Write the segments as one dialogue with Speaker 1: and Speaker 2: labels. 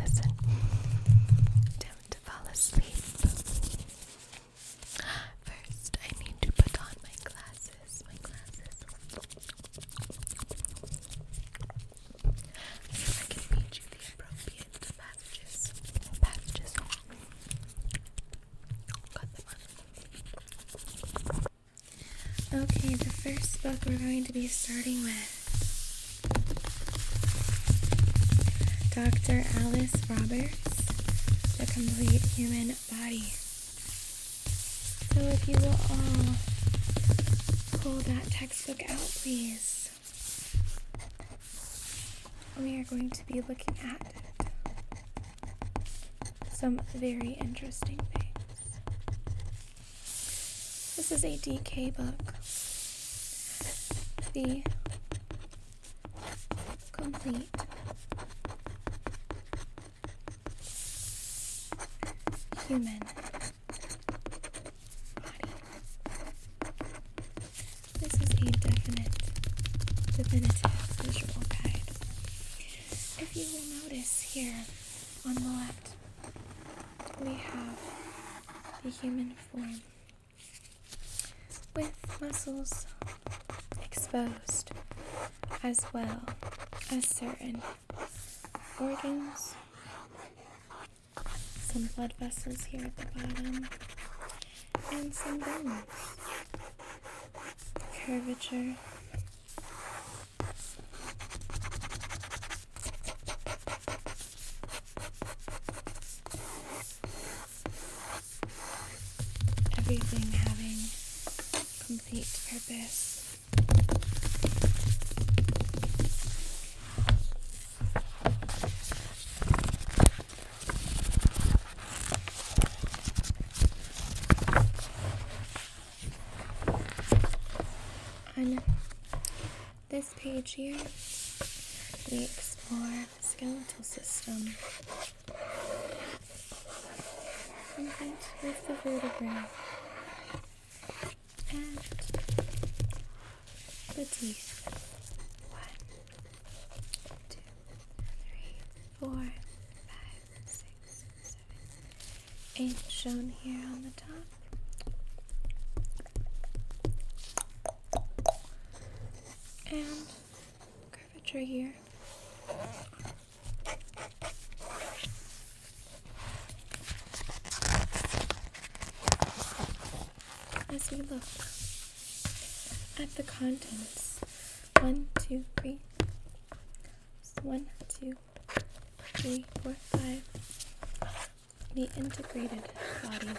Speaker 1: listen. Don't fall asleep. First, I need to put on my glasses. So I can read you the appropriate passages. Got them on. Okay, the first book we're going to be starting with Dr. Alice Roberts, The Complete Human Body. So if you will all pull that textbook out, please. We are going to be looking at some very interesting things. This is a DK book. The Complete Human Body. This is a definitive visual guide. If you will notice here on the left, we have the human form with muscles exposed, as well as certain organs, some blood vessels here at the bottom, and some bones. Curvature. Everything having complete purpose. On this page here, we explore the skeletal system, complete with the vertebrae and the teeth. 1, 2, 3, 4, 5, 6, 7, 8 shown here on the top. And curvature here. As we look at the contents, 1, 2, 3, 1, 2, 3, 4, 5, the integrated body,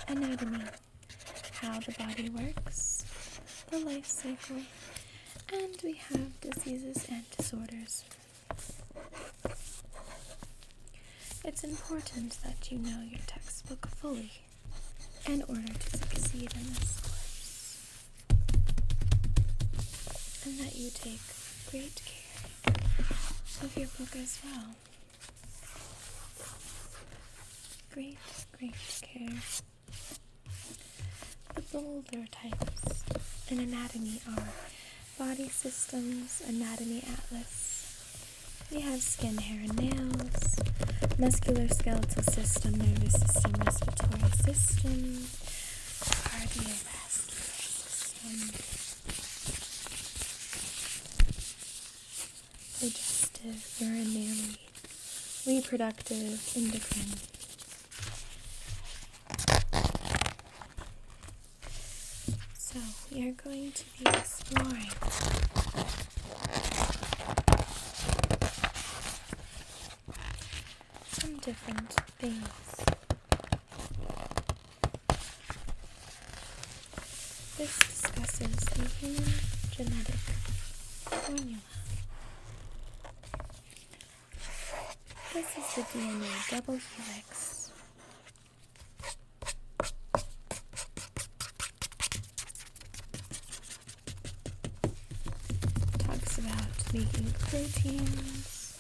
Speaker 1: anatomy, how the body works, the life cycle, and we have diseases and disorders. It's important that you know your textbook fully in order to succeed in this course, and that you take great care of your book as well. Great care. The bolder types in anatomy are Body Systems, Anatomy Atlas. We have skin, hair, and nails, muscular skeletal system, nervous system, respiratory system, cardiovascular system, digestive, urinary, reproductive, endocrine. So we are going to be exploring some different things. This discusses the human genetic formula. This is the DNA double helix. Talks about making proteins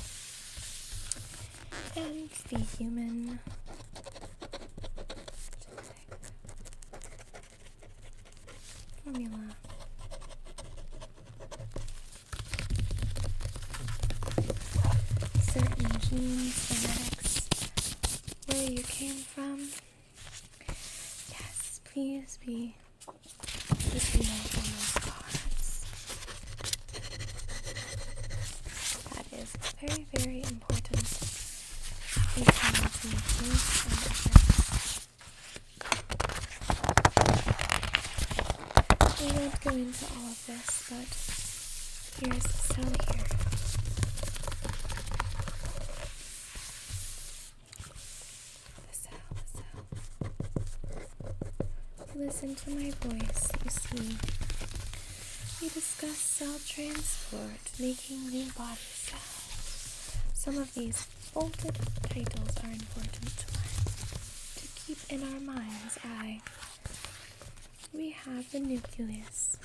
Speaker 1: and the human formula. Certain genes that be just on those cards. That is very, very important information to me and others. We won't go into all of this, but here's the cell here. Listen to my voice, you see. We discuss cell transport, making new body cells. Some of these bolded titles are important to us to keep in our mind's eye. We have the nucleus,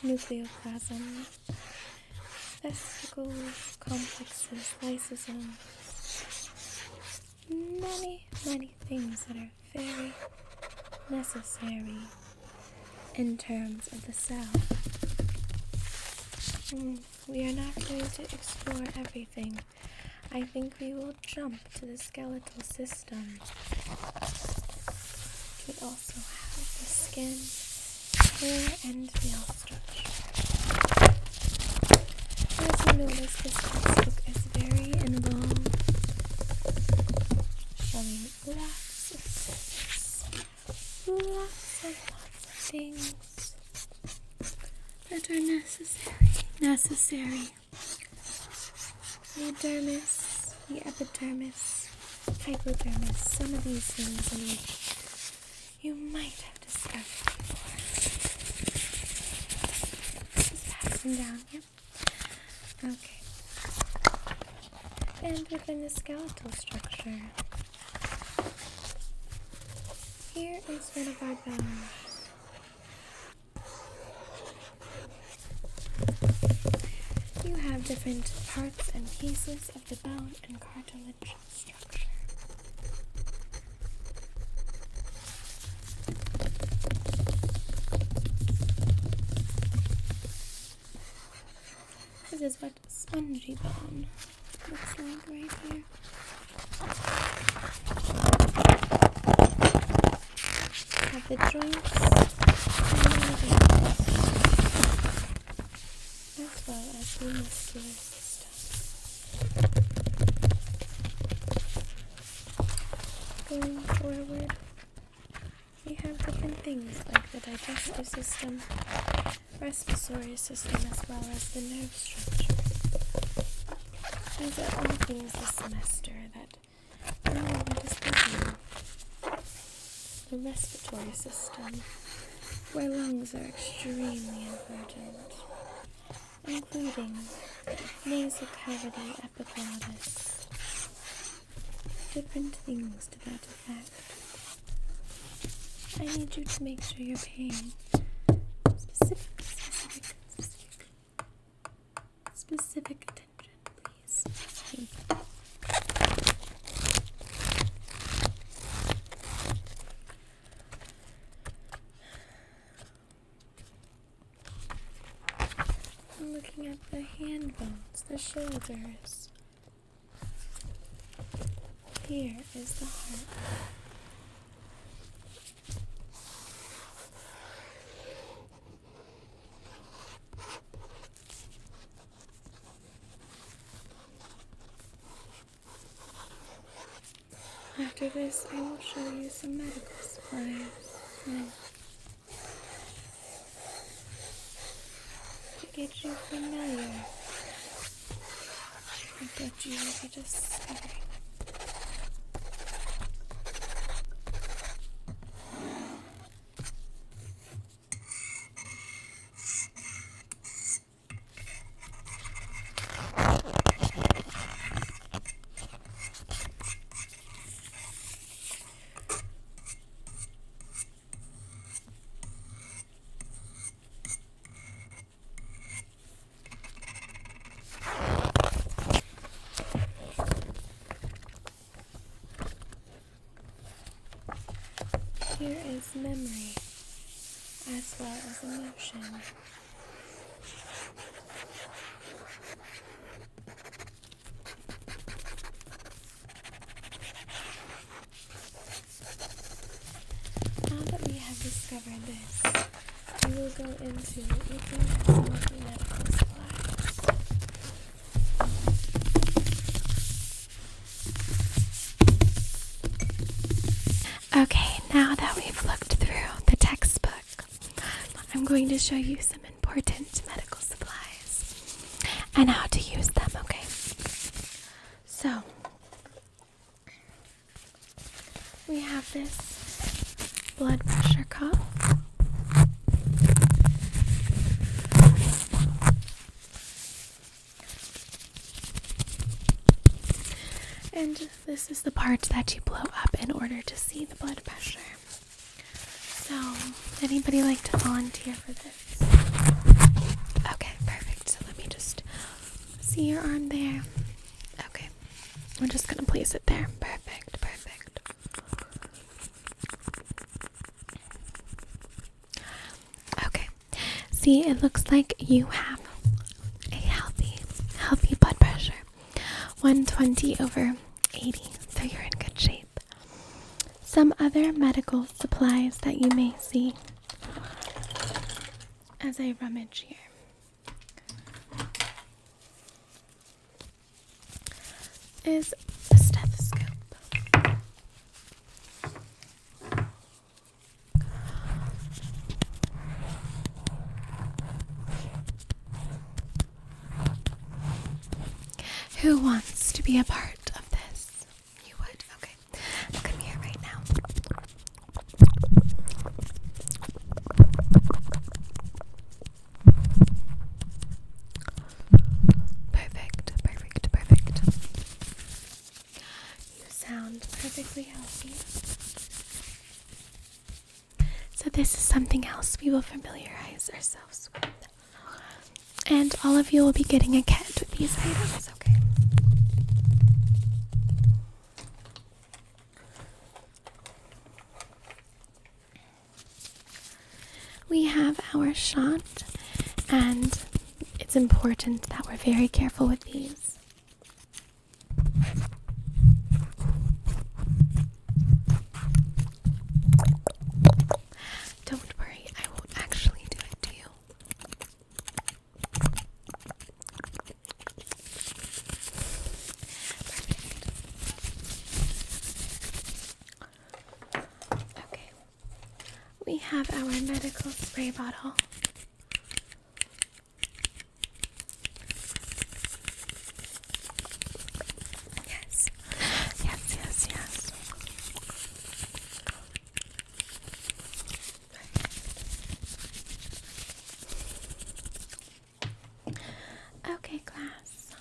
Speaker 1: nucleoplasm, vesicles, complexes, lysosomes, many things that are very necessary in terms of the cell. We are not going to explore everything. I think we will jump to the skeletal system. We also have the skin, hair, and nail structure. As you notice, this textbook is very involved, showing lots of things that are necessary. The dermis, the epidermis, hypodermis, some of these things in which you might have discovered before. Just passing down, yep. Okay. And within the skeletal structure, here is one of our bones. You have different parts and pieces of the bone and cartilage structure. This is what spongy bone looks like right here. Have the joints and the veins, as well as the muscular system. Going forward, we have different things like the digestive system, respiratory system, as well as the nerve structure. These are all things this semester that no one is thinking of. The respiratory system, where lungs are extremely important, including nasal cavity, epiglottis, different things to that effect. I need you to make sure you're paying specific attention, please. Thank you. I'm looking at the hand bones, the shoulders. Here is the heart. After this, I will show you some medical supplies. To get you familiar with what you will be discovering. Here is memory, as well as emotion. go into looking at some of the medical supplies. Okay, now that we've looked through the textbook, I'm going to show you some important medical supplies and how to use them, okay? So, we have this blood pressure cuff. And this is the part that you blow up in order to see the blood pressure. So, anybody like to volunteer for this? Okay, perfect. So let me just see your arm there. Okay, I'm just gonna place it there. Perfect, perfect. Okay, see, it looks like you have a healthy blood pressure. 120/80, so you're in good shape. Some other medical supplies that you may see as I rummage here is a stethoscope. Who wants to be a part of this? You would? Okay. Come here right now. Perfect, perfect, perfect. You sound perfectly healthy. So this is something else we will familiarize ourselves with. And all of you will be getting a kit with these items, okay? We have our shot, and it's important that we're very careful with these. Don't worry, I won't actually do it to you. Perfect. Okay. We have our medical spray bottle. Yes. Yes, yes, yes. Okay, class.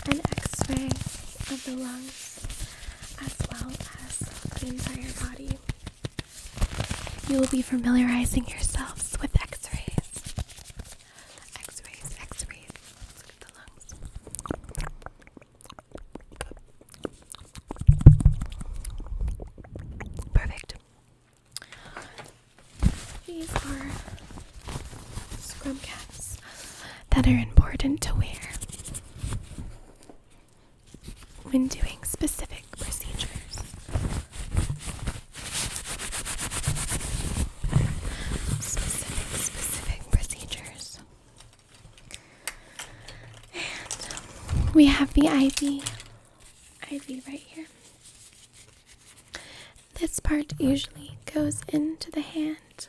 Speaker 1: An x-ray of the lungs as well as the entire body. You will be familiarizing yourselves with x-rays. X-rays, x-rays. Look at the lungs. Perfect. These are scrub caps that are important to wear when doing specific procedures. Specific procedures. And we have the IV right here. This part usually goes into the hand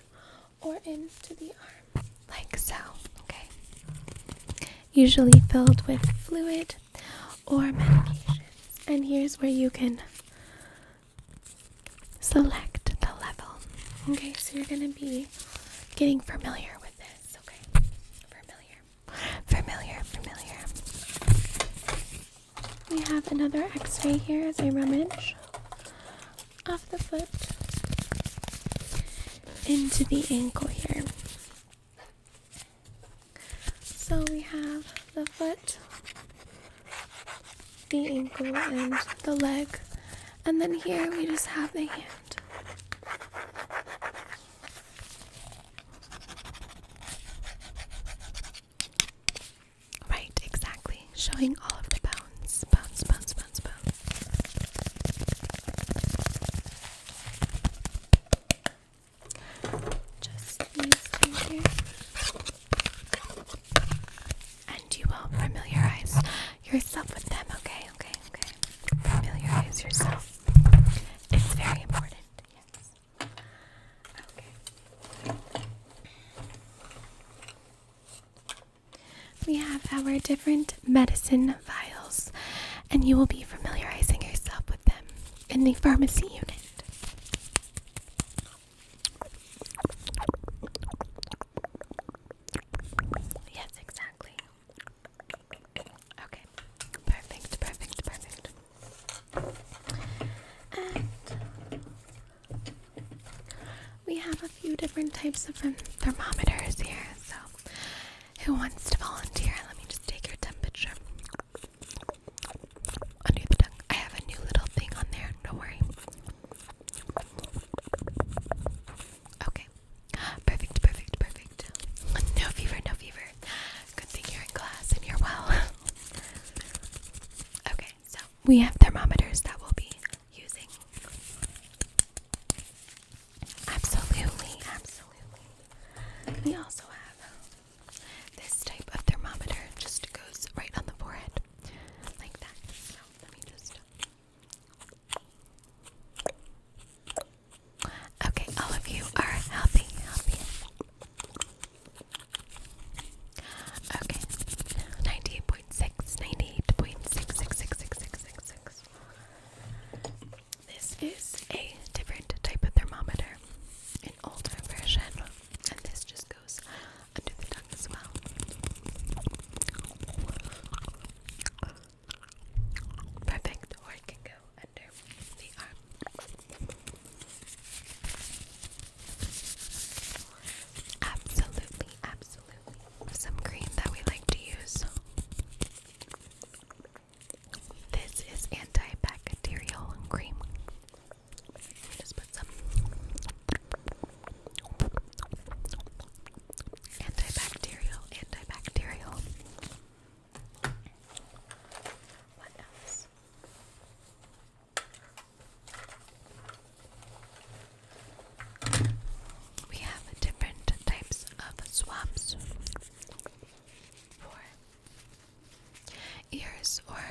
Speaker 1: or into the arm, like so, okay? Usually filled with fluid or medications. And here's where you can select the level. Okay, so you're gonna be getting familiar with this, okay? Familiar. We have another x-ray here as I rummage off the foot into the ankle here. So we have the foot, the ankle, and the leg. And then here we just have the hand. Right, exactly. Showing all of the bones. Just these yourself with them, okay? Familiarize yourself. It's very important, yes. Okay. We have our different medicine vials, and you will be familiarizing yourself with them in the pharmacy unit. Yes, exactly. Okay. Perfect. And we have a few different types of thermometers here, so who wants to volunteer? Let me just take your temperature. Under the tongue. I have a new little thing on there, don't worry. Okay. Perfect. No fever. Good thing you're in class and you're well. Okay, so we have thermometers that we'll be using. Absolutely. We also have this type of thermometer, just goes right on the forehead, like that. So let me just. Okay, all of you are healthy. Okay, 98.6, 98.6666666. This is a different type of thermometer, an older version, and this just goes under the tongue as well. Perfect, or it can go under the arm. Absolutely. Some cream that we like to use. This is antibacterial cream. Let me just put some antibacterial. What else? We have different types of swabs for ears or